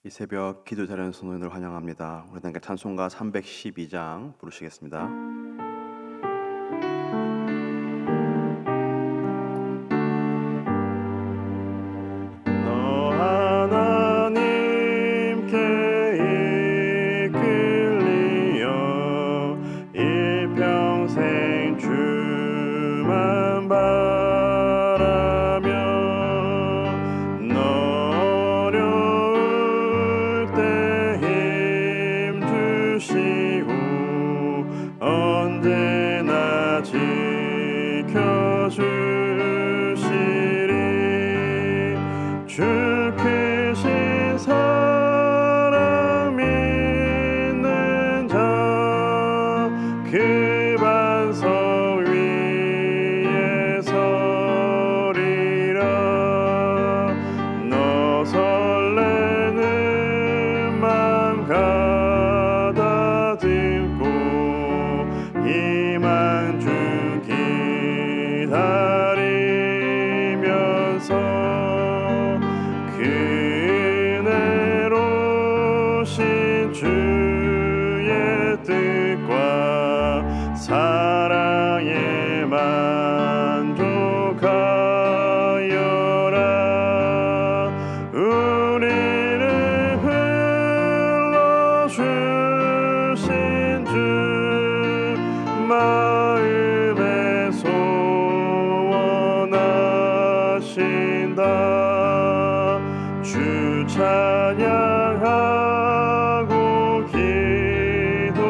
이 새벽 기도 자리에 성도님들 환영합니다. 우리 함께 찬송가 312장 부르시겠습니다. 너 하나님께 이끌리어 일평생 주만 바라며 너 어려울 때 힘 주시고 언제나 지켜주시리. 주 크신 사랑 믿는 자 그 반석 위에 서리라. 너 설레는 맘 가다듬고 희망 중 기다리면서 그 은혜로우신 주의 뜻과 사랑에 만족하여라. 우리를 불러주신 주 마음에 소원하신다. 주 찬양하고 기도하며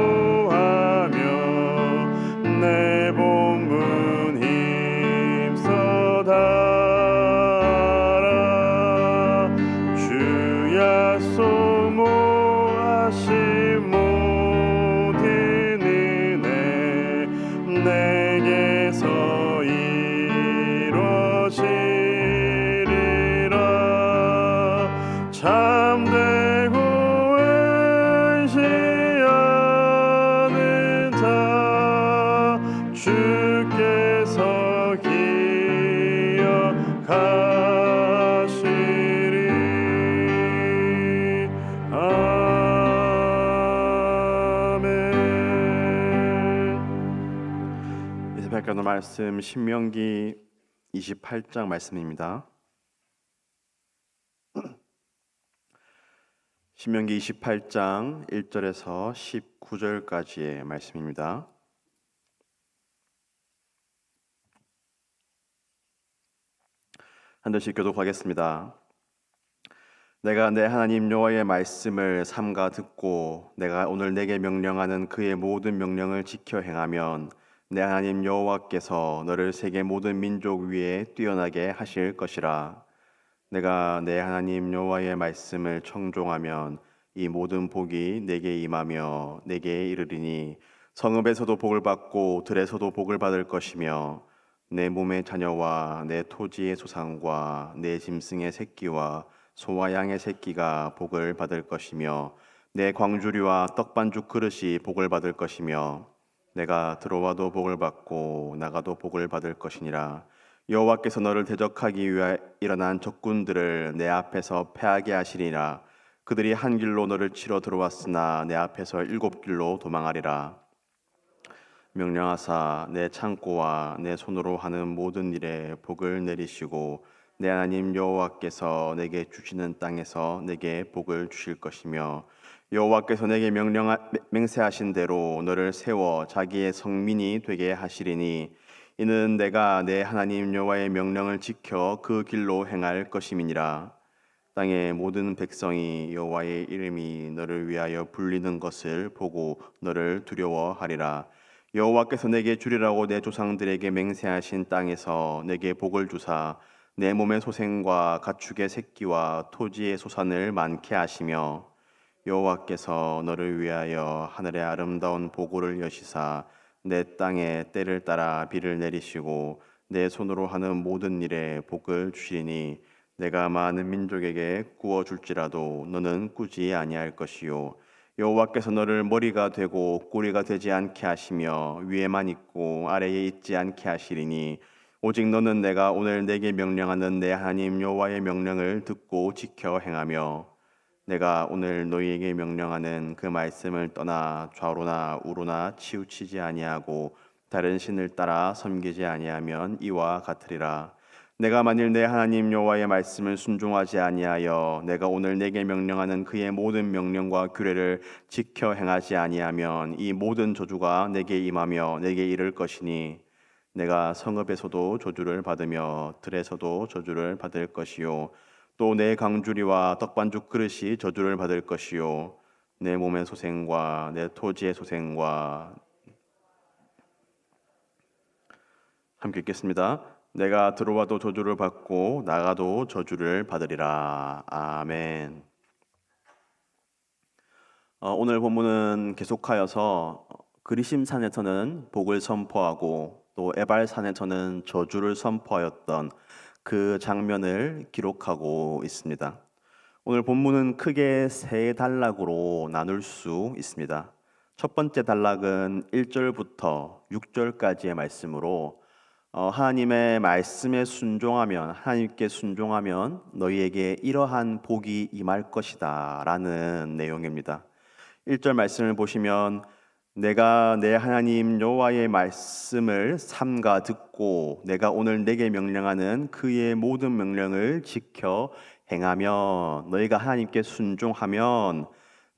내 본분 힘써 다하라. 주 약속 모하신 모든 은혜 내게서 이루어지리라. 참되고 의지하는 자 주께서 기억하시리. 아멘. 이 새벽 기도 말씀 신명기 28장 말씀입니다. 신명기 28장 1절에서 19절까지의 말씀입니다. 한 절씩 교독하겠습니다. 내가 내 하나님 여호와의 말씀을 삼가 듣고 내가 오늘 내게 명령하는 그의 모든 명령을 지켜 행하면 내 하나님 여호와께서 너를 세계 모든 민족 위에 뛰어나게 하실 것이라. 내가 내 하나님 여호와의 말씀을 청종하면 이 모든 복이 내게 임하며 내게 이르리니 성읍에서도 복을 받고 들에서도 복을 받을 것이며 내 몸의 자녀와 내 토지의 소산과 내 짐승의 새끼와 소와 양의 새끼가 복을 받을 것이며 내 광주리와 떡반죽 그릇이 복을 받을 것이며 내가 들어와도 복을 받고 나가도 복을 받을 것이니라. 여호와께서 너를 대적하기 위하여 일어난 적군들을 내 앞에서 패하게 하시리라. 그들이 한 길로 너를 치러 들어왔으나 내 앞에서 7길로 도망하리라. 명령하사 내 창고와 내 손으로 하는 모든 일에 복을 내리시고 내 하나님 여호와께서 내게 주시는 땅에서 내게 복을 주실 것이며 여호와께서 내게 맹세하신 대로 너를 세워 자기의 성민이 되게 하시리니 이는 내가 내 하나님 여호와의 명령을 지켜 그 길로 행할 것임이니라. 땅의 모든 백성이 여호와의 이름이 너를 위하여 불리는 것을 보고 너를 두려워하리라. 여호와께서 내게 주리라고 내 조상들에게 맹세하신 땅에서 내게 복을 주사 내 몸의 소생과 가축의 새끼와 토지의 소산을 많게 하시며 여호와께서 너를 위하여 하늘의 아름다운 보고를 여시사 내 땅에 때를 따라 비를 내리시고 내 손으로 하는 모든 일에 복을 주시니 내가 많은 민족에게 구워 줄지라도 너는 꾸지 아니할 것이요 여호와께서 너를 머리가 되고 꼬리가 되지 않게 하시며 위에만 있고 아래에 있지 않게 하시리니 오직 너는 내가 오늘 내게 명령하는 내 하나님 여호와의 명령을 듣고 지켜 행하며 내가 오늘 너희에게 명령하는 그 말씀을 떠나 좌로나 우로나 치우치지 아니하고 다른 신을 따라 섬기지 아니하면 이와 같으리라. 내가 만일 내 하나님 여호와의 말씀을 순종하지 아니하여 내가 오늘 내게 명령하는 그의 모든 명령과 규례를 지켜 행하지 아니하면 이 모든 저주가 내게 임하며 내게 이를 것이니 내가 성읍에서도 저주를 받으며 들에서도 저주를 받을 것이요 또 내 강주리와 떡반죽 그릇이 저주를 받을 것이요 내 몸의 소생과 내 토지의 소생과 함께 읽겠습니다. 내가 들어와도 저주를 받고 나가도 저주를 받으리라. 아멘. 오늘 본문은 계속하여서 그리심산에서는 복을 선포하고 또 에발산에서는 저주를 선포하였던 그 장면을 기록하고 있습니다. 오늘 본문은 크게 세 단락으로 나눌 수 있습니다. 첫 번째 단락은 1절부터 6절까지의 말씀으로 하나님의 말씀에 순종하면 하나님께 순종하면 너희에게 이러한 복이 임할 것이다 라는 내용입니다. 1절 말씀을 보시면 내가 내 하나님 여호와의 말씀을 삼가 듣고 내가 오늘 내게 명령하는 그의 모든 명령을 지켜 행하면 너희가 하나님께 순종하면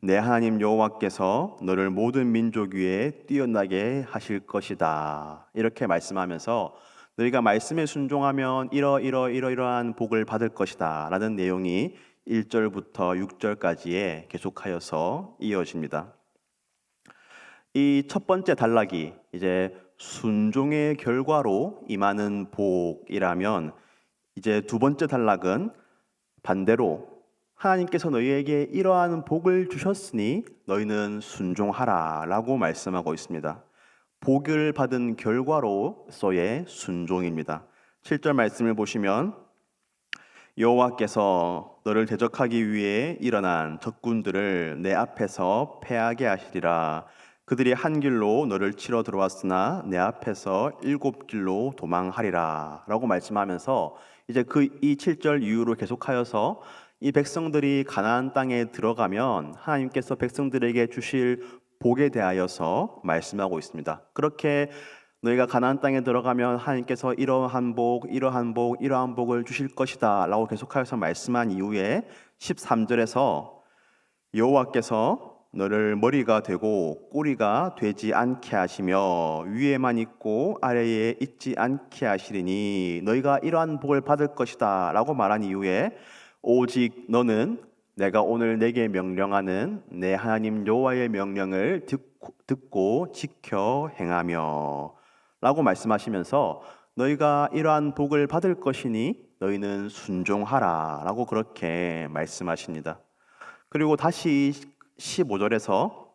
내 하나님 여호와께서 너를 모든 민족 위에 뛰어나게 하실 것이다. 이렇게 말씀하면서 너희가 말씀에 순종하면 이러한 복을 받을 것이다 라는 내용이 1절부터 6절까지에 계속하여서 이어집니다. 이 첫 번째 단락이 이제 순종의 결과로 임하는 복이라면 이제 두 번째 단락은 반대로 하나님께서 너희에게 이러한 복을 주셨으니 너희는 순종하라 라고 말씀하고 있습니다. 복을 받은 결과로서의 순종입니다. 7절 말씀을 보시면 여호와께서 너를 대적하기 위해 일어난 적군들을 내 앞에서 패하게 하시리라. 그들이 한 길로 너를 치러 들어왔으나 내 앞에서 7길로 도망하리라 라고 말씀하면서 이제 이 7절 이후로 계속하여서 이 백성들이 가나안 땅에 들어가면 하나님께서 백성들에게 주실 복에 대하여서 말씀하고 있습니다. 그렇게 너희가 가나안 땅에 들어가면 하나님께서 이러한 복을 주실 것이다 라고 계속하여서 말씀한 이후에 13절에서 여호와께서 너를 머리가 되고 꼬리가 되지 않게 하시며 위에만 있고 아래에 있지 않게 하시리니 너희가 이러한 복을 받을 것이다 라고 말한 이후에 오직 너는 내가 오늘 내게 명령하는 내 하나님 여호와의 명령을 듣고 지켜 행하며 라고 말씀하시면서 너희가 이러한 복을 받을 것이니 너희는 순종하라 라고 그렇게 말씀하십니다. 그리고 다시 15절에서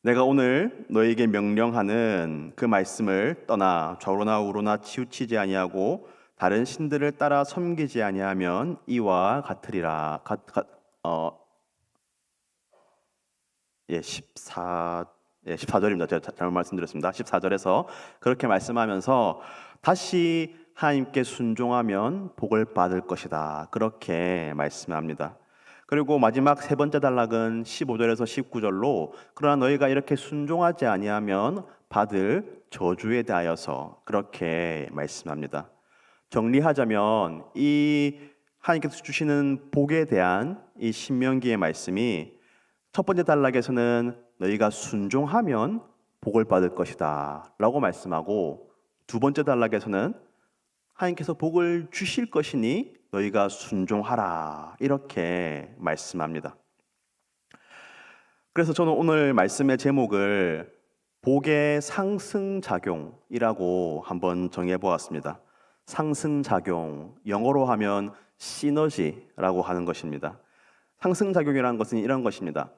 내가 오늘 너희에게 명령하는 그 말씀을 떠나 좌로나 우로나 치우치지 아니하고 다른 신들을 따라 섬기지 아니하면 이와 같으리라. 14절입니다. 제가 잘못 말씀드렸습니다. 14절에서 그렇게 말씀하면서 다시 하나님께 순종하면 복을 받을 것이다. 그렇게 말씀합니다. 그리고 마지막 세 번째 단락은 15절에서 19절로 그러나 너희가 이렇게 순종하지 아니하면 받을 저주에 대하여서 그렇게 말씀합니다. 정리하자면 이 하나님께서 주시는 복에 대한 이 신명기의 말씀이 첫 번째 단락에서는 너희가 순종하면 복을 받을 것이다 라고 말씀하고 두 번째 단락에서는 하나님께서 복을 주실 것이니 너희가 순종하라 이렇게 말씀합니다. 그래서 저는 오늘 말씀의 제목을 복의 상승작용이라고 한번 정해보았습니다. 상승작용, 영어로 하면 시너지라고 하는 것입니다. 상승작용이라는 것은 이런 것입니다.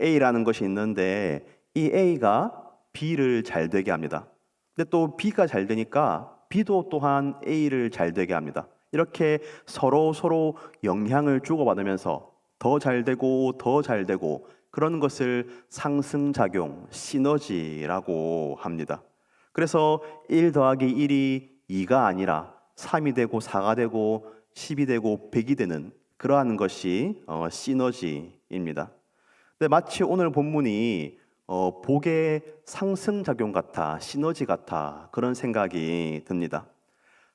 A라는 것이 있는데 이 A가 B를 잘 되게 합니다. 근데 또 B가 잘 되니까 B도 또한 A를 잘 되게 합니다. 이렇게 서로 영향을 주고받으면서 더 잘 되고 그런 것을 상승작용, 시너지라고 합니다. 그래서 1 더하기 1이 2가 아니라 3이 되고 4가 되고 10이 되고 100이 되는 그러한 것이 시너지입니다. 근데 마치 오늘 본문이 복의 상승작용 같아, 시너지 같아 그런 생각이 듭니다.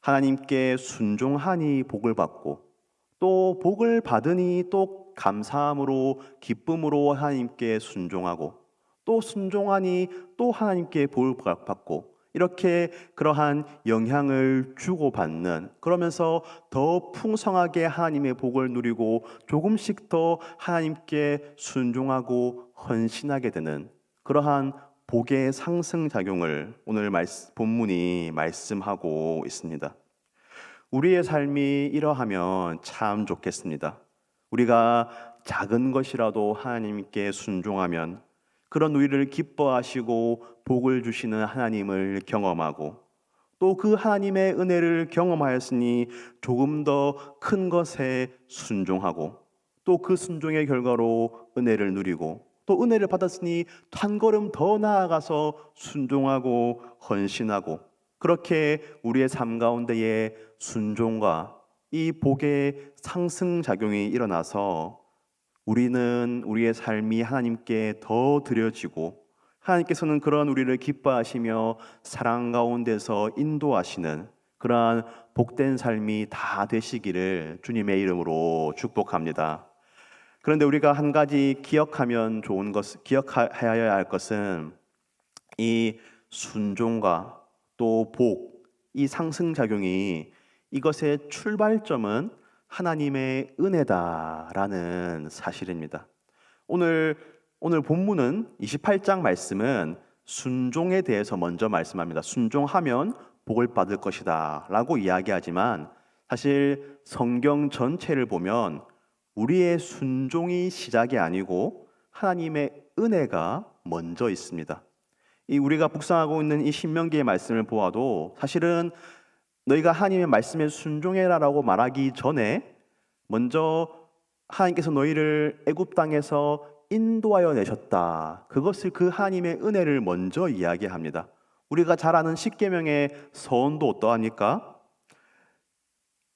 하나님께 순종하니 복을 받고 또 복을 받으니 또 감사함으로 기쁨으로 하나님께 순종하고 또 순종하니 또 하나님께 복을 받고 이렇게 그러한 영향을 주고받는 그러면서 더 풍성하게 하나님의 복을 누리고 조금씩 더 하나님께 순종하고 헌신하게 되는 그러한 복의 상승작용을 오늘 본문이 말씀하고 있습니다. 우리의 삶이 이러하면 참 좋겠습니다. 우리가 작은 것이라도 하나님께 순종하면 그런 우리를 기뻐하시고 복을 주시는 하나님을 경험하고 또 그 하나님의 은혜를 경험하였으니 조금 더 큰 것에 순종하고 또 그 순종의 결과로 은혜를 누리고 또 은혜를 받았으니 한 걸음 더 나아가서 순종하고 헌신하고 그렇게 우리의 삶 가운데에 순종과 이 복의 상승작용이 일어나서 우리는 우리의 삶이 하나님께 더 드려지고 하나님께서는 그런 우리를 기뻐하시며 사랑 가운데서 인도하시는 그러한 복된 삶이 다 되시기를 주님의 이름으로 축복합니다. 그런데 우리가 한 가지 기억하면 좋은 것, 기억해야 할 것은 이 순종과 또 복, 이 상승작용이 이것의 출발점은 하나님의 은혜다라는 사실입니다. 오늘 본문은 28장 말씀은 순종에 대해서 먼저 말씀합니다. 순종하면 복을 받을 것이다 라고 이야기하지만 사실 성경 전체를 보면 우리의 순종이 시작이 아니고 하나님의 은혜가 먼저 있습니다. 이 우리가 묵상하고 있는 이 신명기의 말씀을 보아도 사실은 너희가 하나님의 말씀에 순종해라라고 말하기 전에 먼저 하나님께서 너희를 애굽 땅에서 인도하여 내셨다. 그것을 그 하나님의 은혜를 먼저 이야기합니다. 우리가 잘 아는 십계명의 서원도 어떠합니까?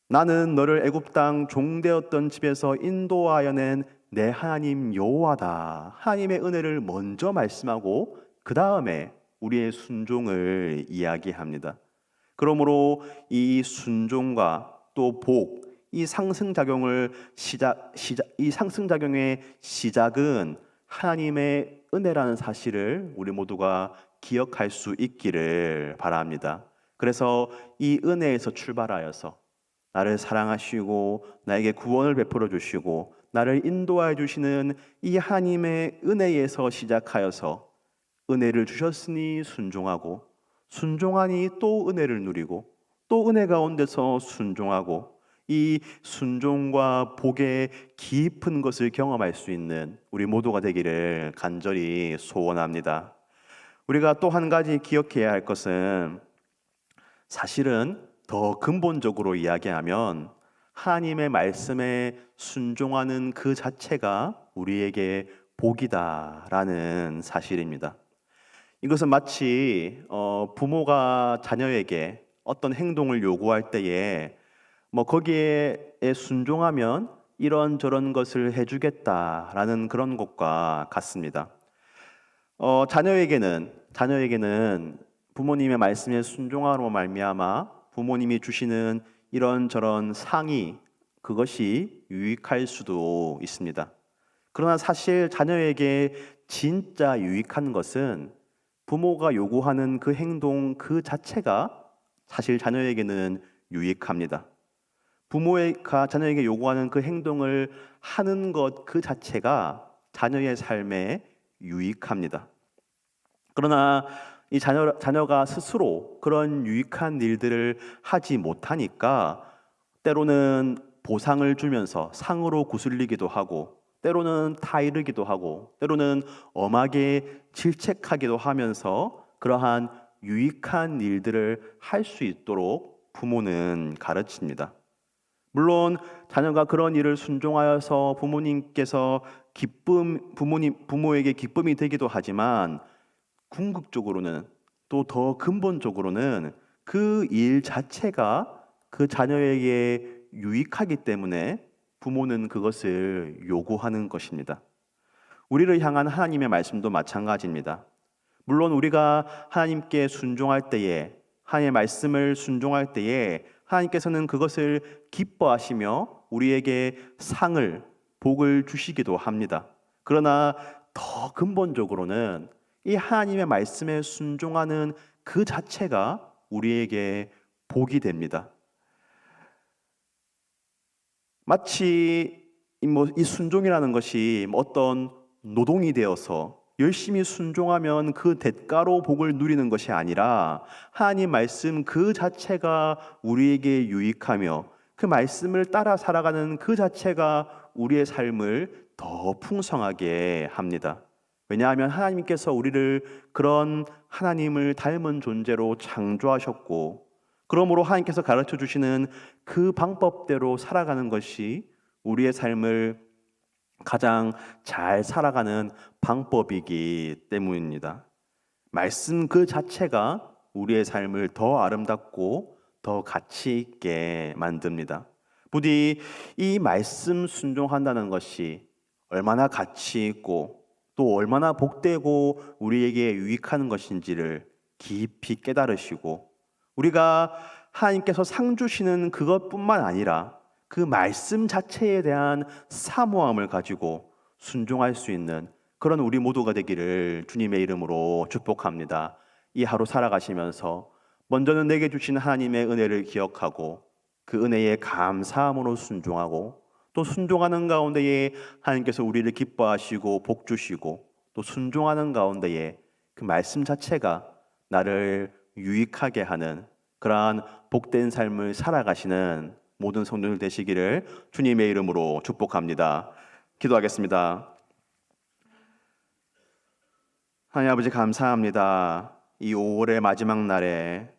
나는 너를 애굽 땅 종되었던 집에서 인도하여 낸 내 하나님 여호와다. 하나님의 은혜를 먼저 말씀하고 그 다음에 우리의 순종을 이야기합니다. 그러므로 이 순종과 또 복, 이 상승작용의 시작은 하나님의 은혜라는 사실을 우리 모두가 기억할 수 있기를 바랍니다. 그래서 이 은혜에서 출발하여서 나를 사랑하시고 나에게 구원을 베풀어 주시고 나를 인도하여 주시는 이 하나님의 은혜에서 시작하여서 은혜를 주셨으니 순종하고 순종하니 또 은혜를 누리고 또 은혜 가운데서 순종하고 이 순종과 복의 깊은 것을 경험할 수 있는 우리 모두가 되기를 간절히 소원합니다. 우리가 또 한 가지 기억해야 할 것은 사실은 더 근본적으로 이야기하면 하나님의 말씀에 순종하는 그 자체가 우리에게 복이다라는 사실입니다. 이것은 마치 부모가 자녀에게 어떤 행동을 요구할 때에 거기에 순종하면 이런저런 것을 해주겠다라는 그런 것과 같습니다. 자녀에게는 부모님의 말씀에 순종함으로 말미암아 부모님이 주시는 이런저런 상이 그것이 유익할 수도 있습니다. 그러나 사실 자녀에게 진짜 유익한 것은 부모가 요구하는 그 행동 그 자체가 사실 자녀에게는 유익합니다. 부모가 자녀에게 요구하는 그 행동을 하는 것 그 자체가 자녀의 삶에 유익합니다. 그러나 이 자녀가 스스로 그런 유익한 일들을 하지 못하니까 때로는 보상을 주면서 상으로 구슬리기도 하고 때로는 타이르기도 하고 때로는 엄하게 질책하기도 하면서 그러한 유익한 일들을 할 수 있도록 부모는 가르칩니다. 물론 자녀가 그런 일을 순종하여서 부모님께서 부모에게 기쁨이 되기도 하지만 궁극적으로는 또 더 근본적으로는 그 일 자체가 그 자녀에게 유익하기 때문에 부모는 그것을 요구하는 것입니다. 우리를 향한 하나님의 말씀도 마찬가지입니다. 물론 우리가 하나님께 순종할 때에, 하나님의 말씀을 순종할 때에 하나님께서는 그것을 기뻐하시며 우리에게 상을, 복을 주시기도 합니다. 그러나 더 근본적으로는 이 하나님의 말씀에 순종하는 그 자체가 우리에게 복이 됩니다. 마치 이 순종이라는 것이 어떤 노동이 되어서 열심히 순종하면 그 대가로 복을 누리는 것이 아니라 하나님 말씀 그 자체가 우리에게 유익하며 그 말씀을 따라 살아가는 그 자체가 우리의 삶을 더 풍성하게 합니다. 왜냐하면 하나님께서 우리를 그런 하나님을 닮은 존재로 창조하셨고, 그러므로 하나님께서 가르쳐 주시는 그 방법대로 살아가는 것이 우리의 삶을 가장 잘 살아가는 방법이기 때문입니다. 말씀 그 자체가 우리의 삶을 더 아름답고 더 가치 있게 만듭니다. 부디 이 말씀 순종한다는 것이 얼마나 가치 있고 또 얼마나 복되고 우리에게 유익한 것인지를 깊이 깨달으시고, 우리가 하나님께서 상 주시는 그것뿐만 아니라 그 말씀 자체에 대한 사모함을 가지고 순종할 수 있는 그런 우리 모두가 되기를 주님의 이름으로 축복합니다. 이 하루 살아가시면서 먼저는 내게 주신 하나님의 은혜를 기억하고 그 은혜에 감사함으로 순종하고, 또 순종하는 가운데에 하나님께서 우리를 기뻐하시고 복 주시고, 또 순종하는 가운데에 그 말씀 자체가 나를 유익하게 하는 그러한 복된 삶을 살아가시는 모든 성도들 되시기를 주님의 이름으로 축복합니다. 기도하겠습니다. 하나님 아버지, 감사합니다. 이 5월의 마지막 날에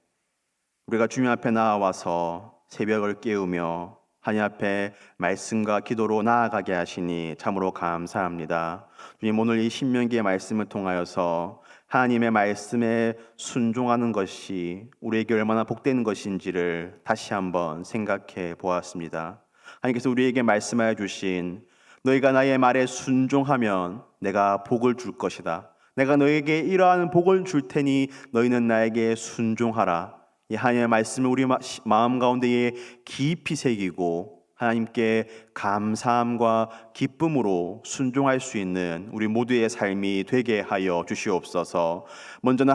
우리가 주님 앞에 나와서 새벽을 깨우며 하나님 앞에 말씀과 기도로 나아가게 하시니 참으로 감사합니다. 주님, 오늘 이 신명기의 말씀을 통하여서 하나님의 말씀에 순종하는 것이 우리에게 얼마나 복된 것인지를 다시 한번 생각해 보았습니다. 하나님께서 우리에게 말씀하여 주신 너희가 나의 말에 순종하면 내가 복을 줄 것이다. 내가 너에게 이러한 복을 줄 테니 너희는 나에게 순종하라. 이 하나님의 말씀을 우리 마음 가운데에 깊이 새기고 하나님께 감사함과 기쁨으로 순종할 수 있는 우리 모두의 삶이 되게 하여 주시옵소서. 먼저는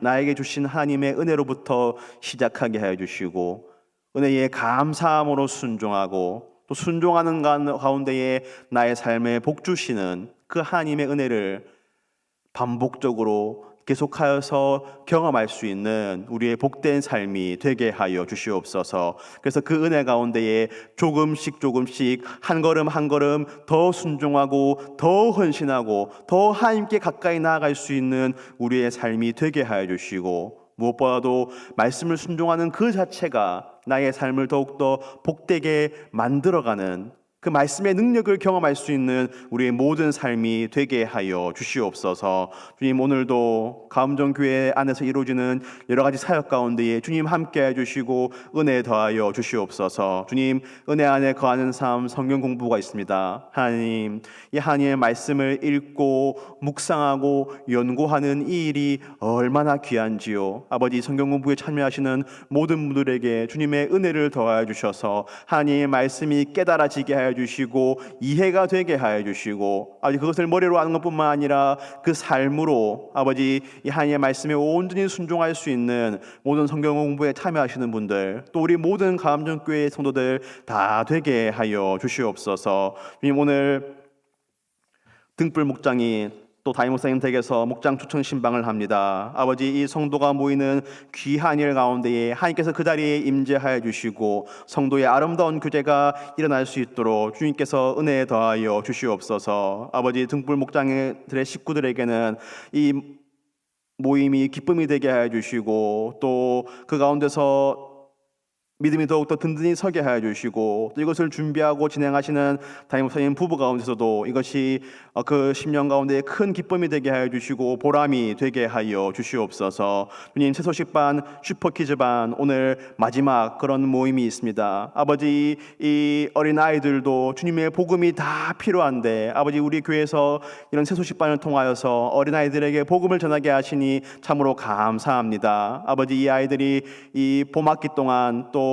나에게 주신 하나님의 은혜로부터 시작하게 하여 주시고, 은혜에 감사함으로 순종하고 또 순종하는 가운데에 나의 삶에 복 주시는 그 하나님의 은혜를 반복적으로 계속하여서 경험할 수 있는 우리의 복된 삶이 되게 하여 주시옵소서. 그래서 그 은혜 가운데에 조금씩 한 걸음 한 걸음 더 순종하고 더 헌신하고 더 하나님께 가까이 나아갈 수 있는 우리의 삶이 되게 하여 주시고, 무엇보다도 말씀을 순종하는 그 자체가 나의 삶을 더욱더 복되게 만들어가는 그 말씀의 능력을 경험할 수 있는 우리의 모든 삶이 되게 하여 주시옵소서. 주님, 오늘도 가음정교회 안에서 이루어지는 여러 가지 사역 가운데에 주님 함께해 주시고 은혜 더하여 주시옵소서. 주님, 은혜 안에 거하는 삶, 성경 공부가 있습니다. 하나님, 이 하나님의 말씀을 읽고 묵상하고 연구하는 이 일이 얼마나 귀한지요. 아버지, 성경 공부에 참여하시는 모든 분들에게 주님의 은혜를 더하여 주셔서 하나님의 말씀이 깨달아지게 하여 주시고 이해가 되게 하여 주시고, 아버지, 그것을 머리로 아는 것뿐만 아니라 그 삶으로 아버지 이 하나님의 말씀에 온전히 순종할 수 있는 모든 성경 공부에 참여하시는 분들, 또 우리 모든 가암정교회 성도들 다 되게 하여 주시옵소서. 주님, 오늘 등불 목장이 또 담임 목사님 댁에서 목장 추천 신방을 합니다. 아버지, 이 성도가 모이는 귀한 일 가운데에 하나님께서 그 자리에 임재하여 주시고 성도의 아름다운 교제가 일어날 수 있도록 주님께서 은혜 더하여 주시옵소서. 아버지, 등불 목장들의 식구들에게는 이 모임이 기쁨이 되게 하여 주시고 또 그 가운데서 믿음이 더욱더 든든히 서게 하여 주시고, 또 이것을 준비하고 진행하시는 담임 목사님 부부 가운데서도 이것이 그 10년 가운데 큰 기쁨이 되게 하여 주시고 보람이 되게 하여 주시옵소서. 주님, 새소식반 슈퍼키즈반 오늘 마지막 그런 모임이 있습니다. 아버지, 이 어린아이들도 주님의 복음이 다 필요한데 아버지, 우리 교회에서 이런 새소식반을 통하여서 어린아이들에게 복음을 전하게 하시니 참으로 감사합니다. 아버지, 이 아이들이 이 봄학기 동안 또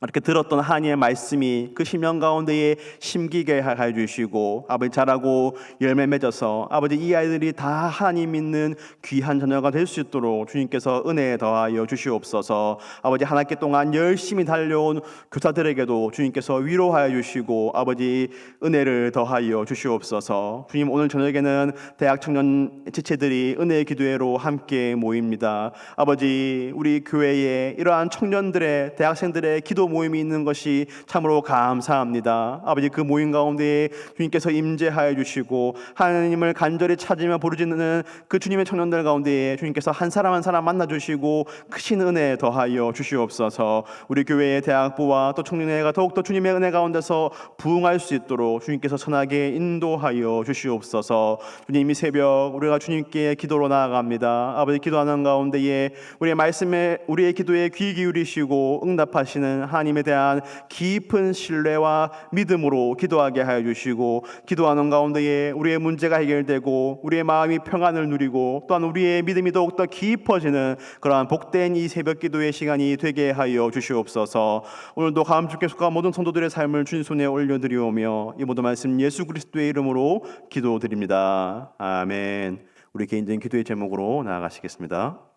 이렇게 들었던 하나님의 말씀이 그 심령 가운데에 심기게 하여 주시고 아버지, 자라고 열매 맺어서 아버지, 이 아이들이 다 하나님 믿는 귀한 자녀가 될 수 있도록 주님께서 은혜 더하여 주시옵소서. 아버지, 한 학기 동안 열심히 달려온 교사들에게도 주님께서 위로하여 주시고 아버지, 은혜를 더하여 주시옵소서. 주님, 오늘 저녁에는 대학 청년 지체들이 은혜의 기도회로 함께 모입니다. 아버지, 우리 교회에 이러한 청년들의, 대학생들의 기도 모임이 있는 것이 참으로 감사합니다. 아버지, 그 모임 가운데 주님께서 임재하여 주시고 하나님을 간절히 찾으며 부르짖는 그 주님의 청년들 가운데 주님께서 한 사람 한 사람 만나 주시고 크신 은혜 더하여 주시옵소서. 우리 교회의 대학부와 또 청년회가 더욱더 주님의 은혜 가운데서 부흥할 수 있도록 주님께서 선하게 인도하여 주시옵소서. 주님, 이 새벽 우리가 주님께 기도로 나아갑니다. 아버지, 기도하는 가운데에 우리의 말씀에, 우리의 기도에 귀 기울이시고 응답하시는 하나님에 대한 깊은 신뢰와 믿음으로 기도하게 하여 주시고, 기도하는 가운데에 우리의 문제가 해결되고 우리의 마음이 평안을 누리고 또한 우리의 믿음이 더욱더 깊어지는 그러한 복된 이 새벽 기도의 시간이 되게 하여 주시옵소서. 오늘도 감주께 속한 모든 성도들의 삶을 주님 손에 올려드리오며 이 모든 말씀 예수 그리스도의 이름으로 기도드립니다. 아멘. 우리 개인적인 기도의 제목으로 나아가시겠습니다.